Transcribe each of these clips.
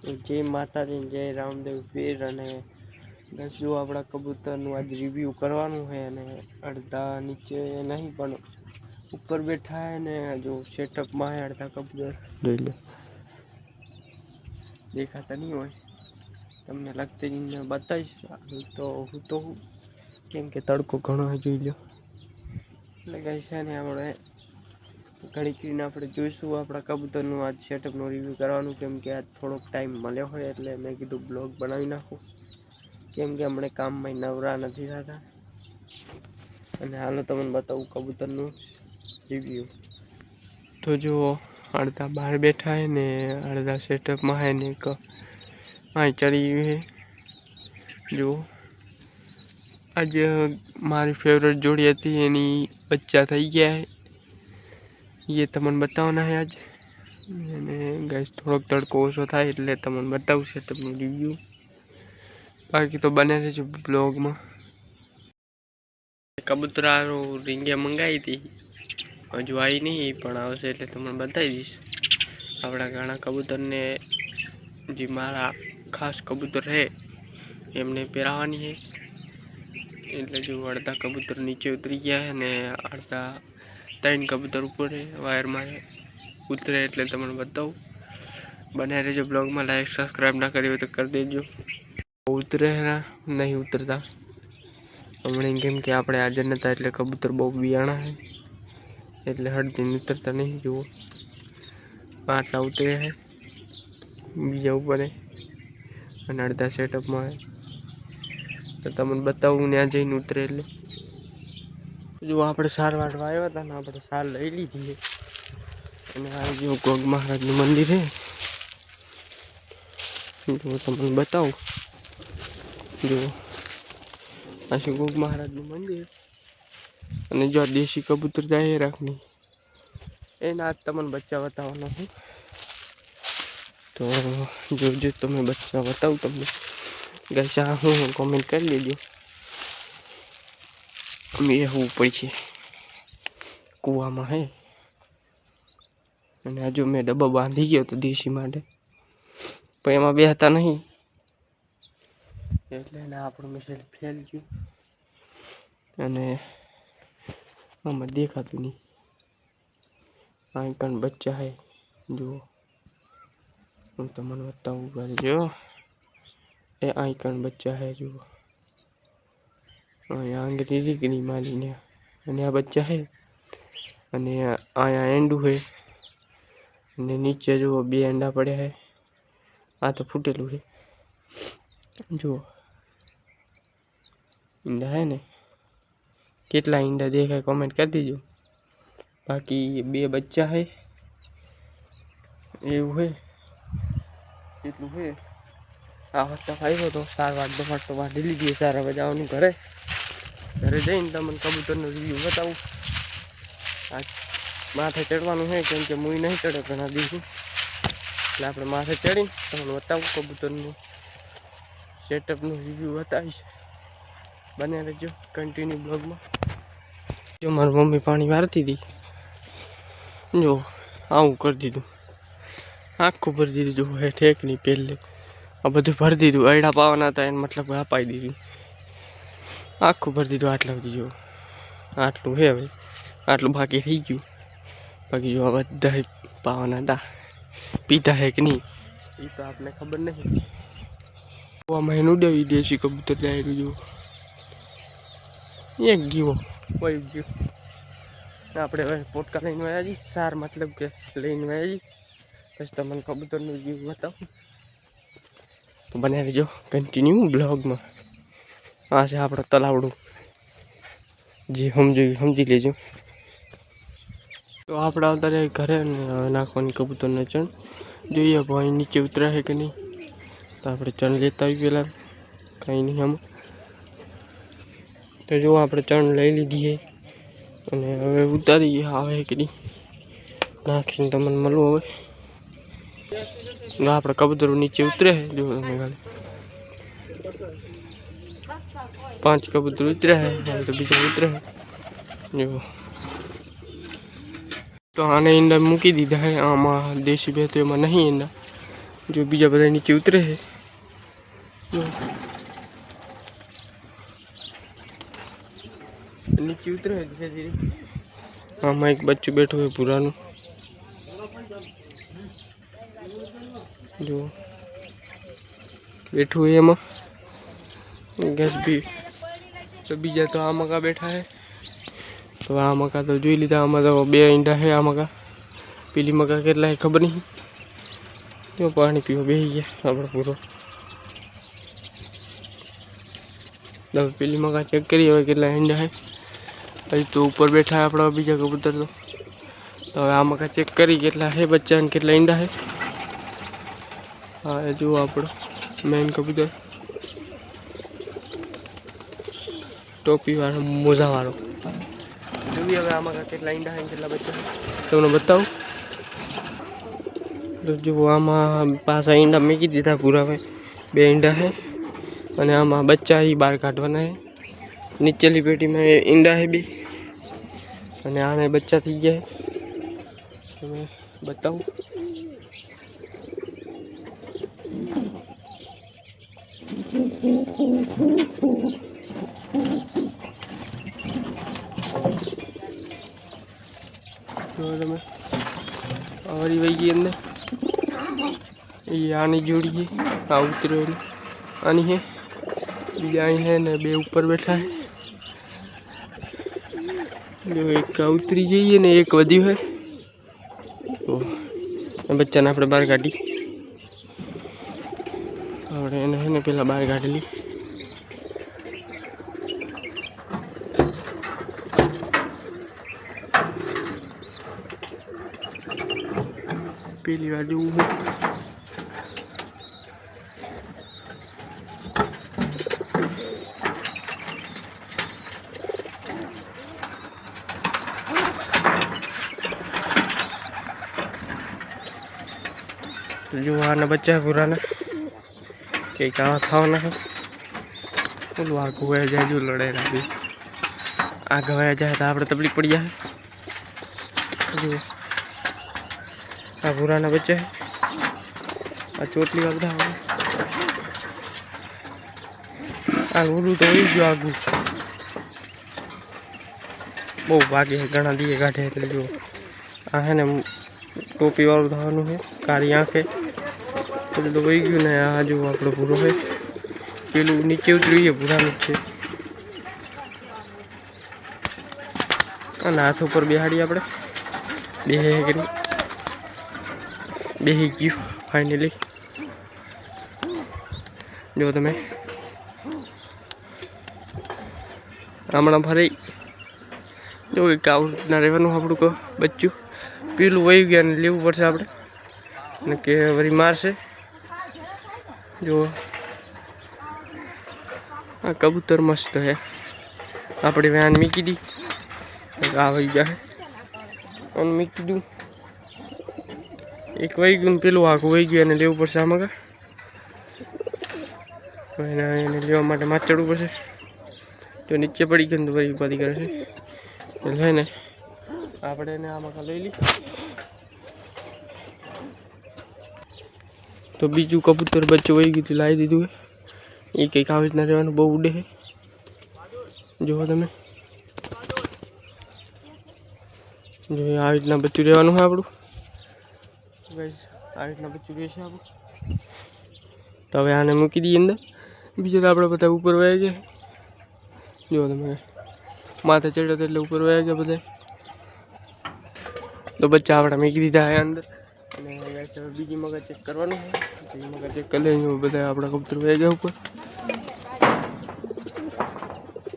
તો જય માતાજી જય રામદેવ પીર અને બસ જો આપણા કબૂતરનું આજ રિવ્યૂ કરવાનું છે અને અડધા નીચે નહીં પણ ઉપર બેઠા હે ને જો સેટઅપમાં હે અડધા કબૂતર જોઈ લો દેખાતા નહીં હોય તમને લગતી બતાવીશ તો હું કેમ કે તડકો ઘણો જોઈ લો એટલે કઈ છે ને આપણે ઘણી કરીને આપણે જોઈશું આપણા કબૂતરનું આજ સેટઅપનું રિવ્યૂ કરવાનું કેમ કે આજ થોડોક ટાઈમ મળ્યો હોય એટલે મેં કીધું બ્લોગ બનાવી નાખું કેમ કે હમણે કામમાં નવરા નથી થતા અને હાલો તમને બતાવું કબૂતરનું રિવ્યૂ તો જો અડધા બહાર બેઠા હે ને અડધા સેટઅપમાં હે ને એક અહીં ચડી હે જો આજે મારી ફેવરેટ જોડી હતી એની બચ્ચા થઈ ગયા હે ये તમને બતાવવાના હે આજ અને ગેસ થોડોક તડકો ઓછો થાય એટલે તમને બતાવું સેટઅપનું રિવ્યૂ બાકી તો બને રહેજો બ્લોગમાં કબૂતરારો રીંગે મંગાવી હતી હજુ આવી નહીં પણ આવશે એટલે તમને બતાવી દઈશ આપણા ઘણા કબૂતરને જે મારા ખાસ કબૂતર છે એમને પહેરાવાની છે એટલે જો અડધા કબૂતર નીચે ઉતરી ગયા છે ને અડધા ત્રણ કબૂતર ઉપર વાયરમાં ઉતરે એટલે તમને બતાવું બનાવી રહેજો બ્લોગમાં લાઈક સબસ્ક્રાઈબ ના કરી હોય તો કરી દેજો ઉતરે નહીં ઉતરતા હમણાં કેમ કે આપણે હાજર નતા એટલે કબૂતર બહુ બિયાણા છે એટલે હળદી ઉતરતા નહીં જુઓ આટલા ઉતરે છે બીજા ઉપર અને અડધા સેટઅપમાં તો તમને બતાવું ત્યાં જઈને ઉતરે એટલે જો આપણે સાર વાટવા આવ્યા હતા ને આપણે સાર લઈ લીધી અને આ જો ગોગ મહારાજનું મંદિર છે જો તમને બતાવું જો આ છે ગોગ મહારાજનું મંદિર અને જો દેશી કબૂતર જાય રાખની એના આજ તમને બચ્ચા બતાવવાનો છે તો જોજો તમે બચ્ચા બતાવું તમને ગઈસા હું કોમેન્ટ કરી લેજો મેં હું પછી કૂવામાં હે અને હજુ મેં ડબ્બો બાંધી ગયો તો દેશી માટે પણ એમાં બે હતા નહીં એટલે એને આપણું મેસેજ ફેલ ગયું અને આમાં દેખાતું નહીં અહીં પણ બચ્ચા હે જુઓ હું તમને બતાવું ઘરે જો એ અહીં પણ બચ્ચા હે જુઓ અહીંયા આંગળી રીગણી મારીને અને આ બચ્ચા હે અને અહીંયા એંડું હે અને નીચે જુઓ બે અંડા પડ્યા હે આ તો ફૂટેલું છે જુઓ ઈંડા હે ને કેટલા ઈંડા દેખાય કોમેન્ટ કરી દેજો બાકી બે બચ્ચા હે એવું હે એટલું હે આ વખતે આવ્યો તો સાર વાટતો વાટી લીધી સારા બજાવવાનું ઘરે જઈને તમને કબૂતરનો રિવ્યૂ બતાવું આજ માથે ચડવાનું છે કેમ કે મુઈ નહીં ચડે ઘણા દિવસ એટલે આપણે માથે ચડીને તમને બતાવું કબૂતરનું સેટઅપનું રિવ્યૂ બતાવીશ બને રહેજો કન્ટિન્યુ બ્લોગમાં જો મારી મમ્મી પાણી વારતી હતી જો આવું કરી દીધું આખું ભરી દીધું જો હે ઠેકની પહેલે આ બધું ભરી દીધું અયડા પાવાના હતા એને મતલબ અપાઈ દીધું આખું ભરી દીધું આટલા સુધી જો આટલું હે હવે આટલું બાકી થઈ ગયું બાકી જો આ બધા પાવાના હતા પીતા હે કે નહીં એ તો આપને ખબર નહીં આમાં એનું ઉડાવી દેશી કબૂતર ડાયરું જો એક ગયો કોઈ ગયો આપણે હવે પોટકા લઈને આવ્યા છીએ સાર મતલબ કે લઈને આવ્યા છીએ પછી તમને કબૂતરનું જીવ બતાવું તો બનાવી રહેજો કન્ટિન્યુ બ્લોગમાં આ છે આપણો તલાવડું જે સમજી લેજો તો આપણે આવતા રહ્યા ઘરે નાખવાની કબૂતરને ચણ જોઈએ ભાઈ નીચે ઉતરા છે કે નહીં તો આપણે ચણ લેતા આવી પહેલાં કંઈ નહીં આમાં તો જો આપણે ચણ લઈ લીધી છે અને હવે ઉતારી આવે કે નહીં નાખીને તમને મળવું હવે આપણે કબૂતરો નીચે ઉતરે છે જો તમે ખાલી 5 કબૂતર ઉતર્યા છે તો બીજા ઉતરે જો તો આને ઈંડા મૂકી દીધા છે આમાં દેશી બે તો એમાં નહીં ઈંડા जो बीजा बधा नीचे उतरे है। नीचे उतरे है धीरे धीरे। आम एक बच्चों बैठो है पुरानो जो बैठो है एम गैस भी। तो बीजा तो आम का बैठा है। तो आ मका तो जोई लीधा। आम तो 2 ईंडा है। आ मका पीली मका केटला है खबर नहीं। जो पानी पीवा बेही गया अपने पूरो। तो पीली मका चेक करिए हवे केटला ईंडा है। अभी तो ऊपर बैठा है अपना बीजा कबूतर। तो आ मका चेक करी केटला है बच्चा ने केटला ईंडा है। हाँ जो आपड़ो मेन कबूतर टोपी वाला मोजा वालो जो भी हवे आमा का केटला ईंडा है केटला बच्चा तमने बताऊं। तो जो आमा पासा ईंडा मेकी दीधा पूरा में 2 ईंडा है। अने आमा बच्चा ही बाहर काढवाना है। नीचेली पेटी में ईंडा है 2 अने आमे बच्चा थी गया है। तो मैं बताऊं तो और वही अंदर ये आनी जोड़ी है। आ उतरे आनी है बीजा आई है ने 2 ऊपर बैठा है। जो एक उतरी गई है ने एक वधी है। तो बच्चा ने अपने बाहर काढ़ी ने पहला बाहर काढ़ ली। पहली बाजू जो आना बच्चा है पुराना कई कहा था ना बोलो आग हुआ जाए जो लड़े भी आग हुआ जाए तो आप तकलीफ पड़ जाए। जो आ पुराना बच्चा है। आ चोटली वाला आगू तो वही जो आगू बहुत भागे है घना दिए काठे એટલે જો आ है ने टोपी वालों धावनु है कारी आंखें तो वही गयु ने आ जो आपड़ो पूरो है पेलू नीचे उतरी है पूरा नीचे हाथ ऊपर बेहाड़ी आपड़े बेही गयु फाइनली। जो तमे हमणा फरी जो एक आवना रहेवानुं आपणुं को बच्चू पीलू वही गया ने लेवुं पड़शे आपणे ने के वरी मारशे। जो आ कबूतर मस्त है आपणे व्यान मीकी दी आ वही जाए अन मीकी दूं एक वही गયું પેલું આખું વહી ગયું અને લેવું પડશે આમાં એને લેવા માટે માથ ચડવું પડશે। જો નીચે પડી ગયું તો વળી ઉપાધિ કરે છે એટલે ને આપણે એને આમાં લઈ લી। तो बीजू कबूतर बच्चों वही गई लाई दीधु है। ये कई आ रीतना रहवानुं बहु उड़े है। जो तमे जो आ रीतना बच्चों रहवानुं है आपणुं आ रीतना बच्चों रहेशे आपणुं। तो हवे आने मूकी दीए अंदर बीजा तो आपणे बधा ऊपर वया गया। जो तमे माथे चढ़्यो तो एटले ऊपर वया गया बधा। तो बच्चा आपणे मूकी दीधा है अंदर અને ગાઈસ હવે બીજી મગા ચેક કરવાનું છે। બીજી મગા ચેક કરી લઈએ બધા આપણા કબૂતર વહી ગયા ઉપર।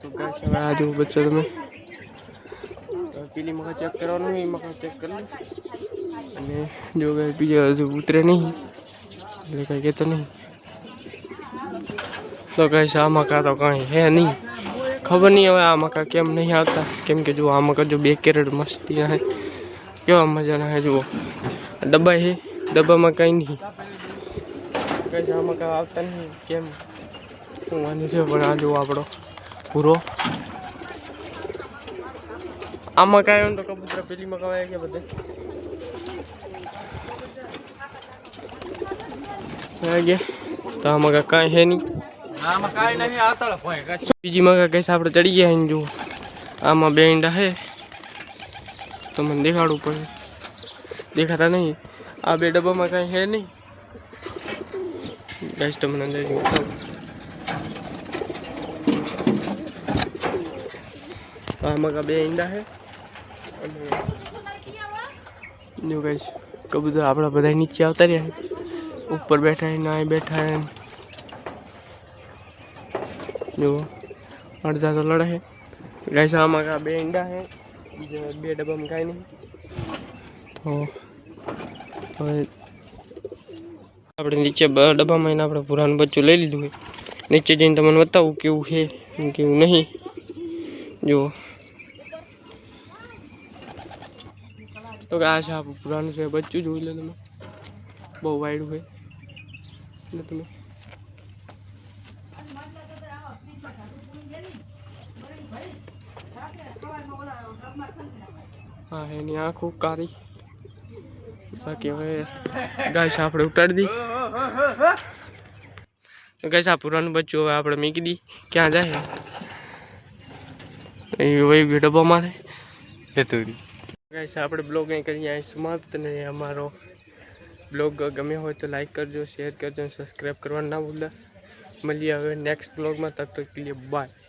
તો ગાઈસ હવે આ જો બચ્ચા તમે પીલી મગા ચેક કરવાનું છે। મગા ચેક કરી લે અને જો ગાઈસ બીજા હજુ ઉતરે નહીં એટલે કઈ કહેતો નહીં। તો ગાઈસ આ મકા તો કઈ હે નહીં ખબર નહીં હવે આ મકા કેમ નહીં આવતા કેમ કે જો આ મકા જો 2 કેરેટ મસ્તી है કેવા મજાના है। જુઓ डब्बा है डब्बा में कहीं नहीं कहीं आमा का आता नहीं केम शू वानी छे पण आ जो आपड़ो पूरो आमा का तो कबूतर पेली में कवाय गया बधे। आ गया तो आम कहीं है नहीं बीजी मगा कैसे आप चढ़ी गया है जो आम बे ईंडा है तो मैं दिखाड़ू पड़े देखाता नहीं आ बे डब्बा में कहीं है नहीं गैस तो मैंने अंदर बताऊँ आम का बे ईंडा है जो गैस कबूतर आपड़ा बधा नीचे आवता रहा है ऊपर बैठा है ना बैठा है जो अर्धा तो लड़ा है गैस आम का बे ईंडा है बे डब्बा में कहीं नहीं तो આપણે નીચે ડબ્બામાં એને આપણે પુરાનું બચ્ચું લઈ લીધું છે નીચે જઈને તમને બતાવું કેવું છે કેવું નહીં જો તો કે આ છે આપણું પુરાનું છે બચ્ચું જોઈ લો તમે બહુ વાયડું છે એટલે તમે હા એની આંખો કાળી बाकी હવે ગાઈસ આપણે ઉતારી દી તો ગાઈસ આ પુરાનું બચ્ચું હવે આપણે મૂકી દી ક્યાં જાય એ વહી ડબ્બા મારે જતું ગાઈસ આપણે બ્લોગ અહીં કરીએ અહીં સમાપ્ત ને અમારો બ્લોગ ગમે હોય તો લાઈક કરજો શેર કરજો સબસ્ક્રાઈબ કરવાનું ના ભૂલતા મળીએ હવે નેક્સ્ટ બ્લોગમાં તબ તક કે લીએ બાય।